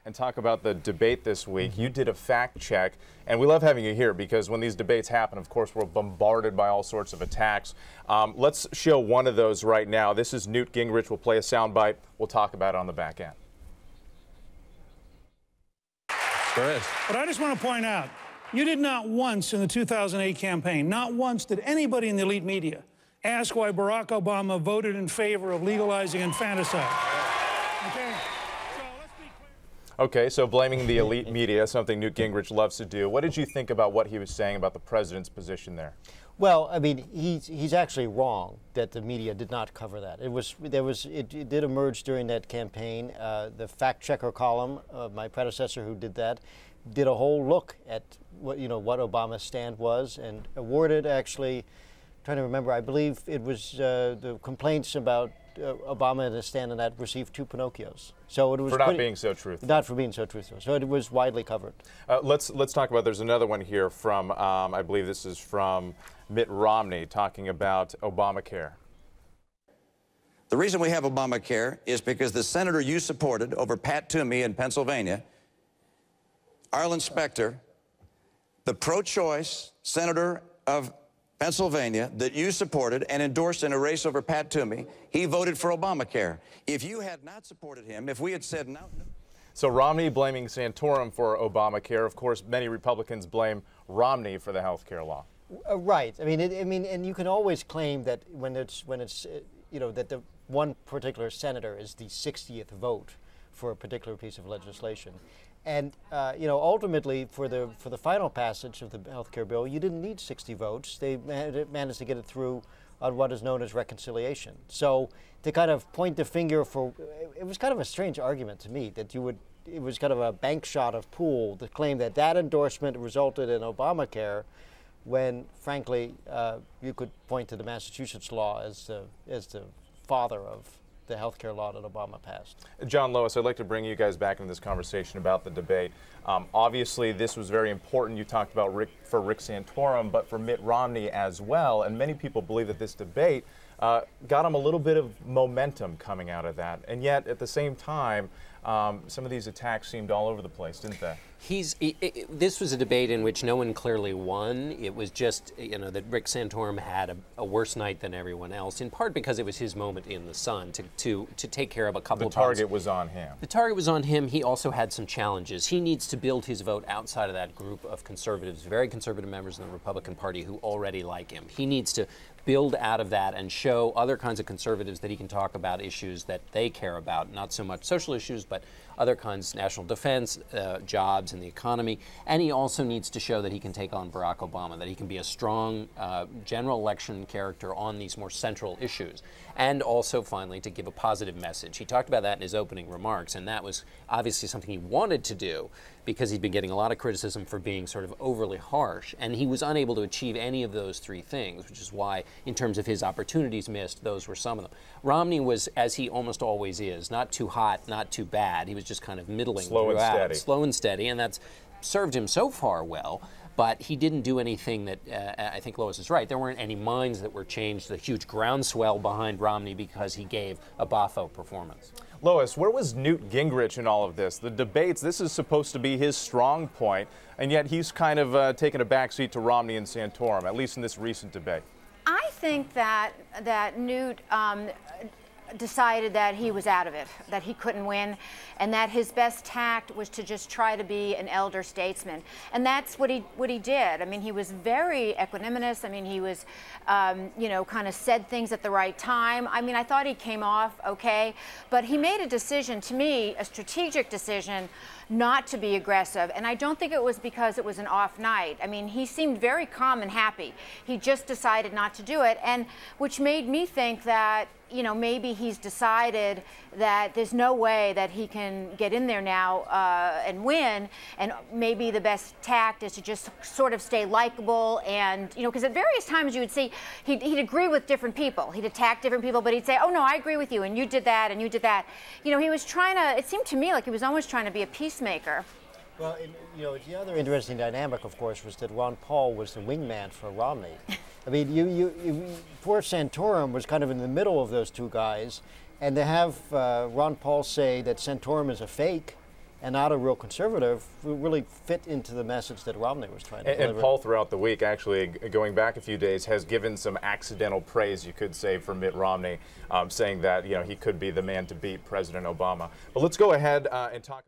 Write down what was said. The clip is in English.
and talk about the debate this week. You did a fact check, and we love having you here because when these debates happen, of course, we're bombarded by all sorts of attacks. Let's show one of those right now. This is Newt Gingrich. We'll play a soundbite. We'll talk about it on the back end. Great. But I just want to point out, you did not once in the 2008 campaign, not once did anybody in the elite media ask why Barack Obama voted in favor of legalizing infanticide. Okay? So let's be clear. Okay, so blaming the elite media, something Newt Gingrich loves to do. What did you think about what he was saying about the president's position there? Well, I mean, he's actually wrong that the media did not cover that. It did emerge during that campaign. The fact checker column of my predecessor, who did that, did a whole look at what Obama's stand was, and awarded actually. Trying to remember, I believe it was the complaints about Obama and his stand on that received 2 Pinocchios. So it was for not being so truthful. Not for being so truthful. So it was widely covered. Let's talk about. There's another one here from I believe this is from Mitt Romney talking about Obamacare. The reason we have Obamacare is because the senator you supported over Pat Toomey in Pennsylvania, Arlen Specter, the pro-choice senator of Pennsylvania that you supported and endorsed in a race over Pat Toomey, he voted for Obamacare. If you had not supported him, if we had said no. So Romney blaming Santorum for Obamacare. Of course, many Republicans blame Romney for the health care law. Right. I mean, and you can always claim that when it's that the one particular senator is the 60th vote for a particular piece of legislation. And ultimately, for the final passage of the health care bill, you didn't need 60 votes. They managed to get it through on what is known as reconciliation. So to kind of point the finger it was kind of a strange argument to me that it was kind of a bank shot of pool to claim that endorsement resulted in Obamacare, when frankly you could point to the Massachusetts law as the father of the health care law that Obama passed. John Lois, I'd like to bring you guys back into this conversation about the debate. Obviously, this was very important. You talked about Rick Santorum, but for Mitt Romney as well. And many people believe that this debate got him a little bit of momentum coming out of that. And yet, at the same time, some of these attacks seemed all over the place, didn't they? This was a debate in which no one clearly won. It was just, that Rick Santorum had a worse night than everyone else, in part because it was his moment in the sun to take care of a couple of problems. The target was on him. The target was on him. He also had some challenges. He needs to build his vote outside of that group of conservatives, very conservative members in the Republican Party who already like him. He needs to build out of that and show other kinds of conservatives that he can talk about issues that they care about, not so much social issues, but other kinds, national defense, jobs, and the economy. And he also needs to show that he can take on Barack Obama, that he can be a strong general election character on these more central issues. And also, finally, to give a positive message. He talked about that in his opening remarks, and that was obviously something he wanted to do because he'd been getting a lot of criticism for being sort of overly harsh. And he was unable to achieve any of those 3 things, which is why, in terms of his opportunities missed, those were some of them. Romney was, as he almost always is, not too hot, not too bad. He was just kind of middling throughout. Slow and steady, and that's served him so far well. But he didn't do anything that, I think Lois is right, there weren't any minds that were changed, the huge groundswell behind Romney because he gave a boffo performance. Lois, where was Newt Gingrich in all of this? The debates, this is supposed to be his strong point, and yet he's kind of taken a backseat to Romney and Santorum, at least in this recent debate. I think that Newt decided that he was out of it, that he couldn't win, and that his best tact was to just try to be an elder statesman. And that's what he did. I mean, he was very equanimous. I mean, he was, kind of said things at the right time. I mean, I thought he came off okay, but he made a decision, to me, a strategic decision, not to be aggressive. And I don't think it was because it was an off night. I mean, he seemed very calm and happy. He just decided not to do it, and which made me think that, maybe he's decided that there's no way that he can get in there now and win, and maybe the best tact is to just sort of stay likable, and, because at various times you would see he'd agree with different people. He'd attack different people, but he'd say, oh, no, I agree with you, and you did that, and you did that. He was trying to, it seemed to me like he was almost trying to be a peacemaker. Well, the other interesting dynamic, of course, was that Ron Paul was the wingman for Romney. I mean, poor Santorum was kind of in the middle of those 2 guys, and to have Ron Paul say that Santorum is a fake and not a real conservative, really fit into the message that Romney was trying to deliver. And Paul, throughout the week, actually going back a few days, has given some accidental praise, you could say, for Mitt Romney, saying that he could be the man to beat President Obama. But let's go ahead and talk.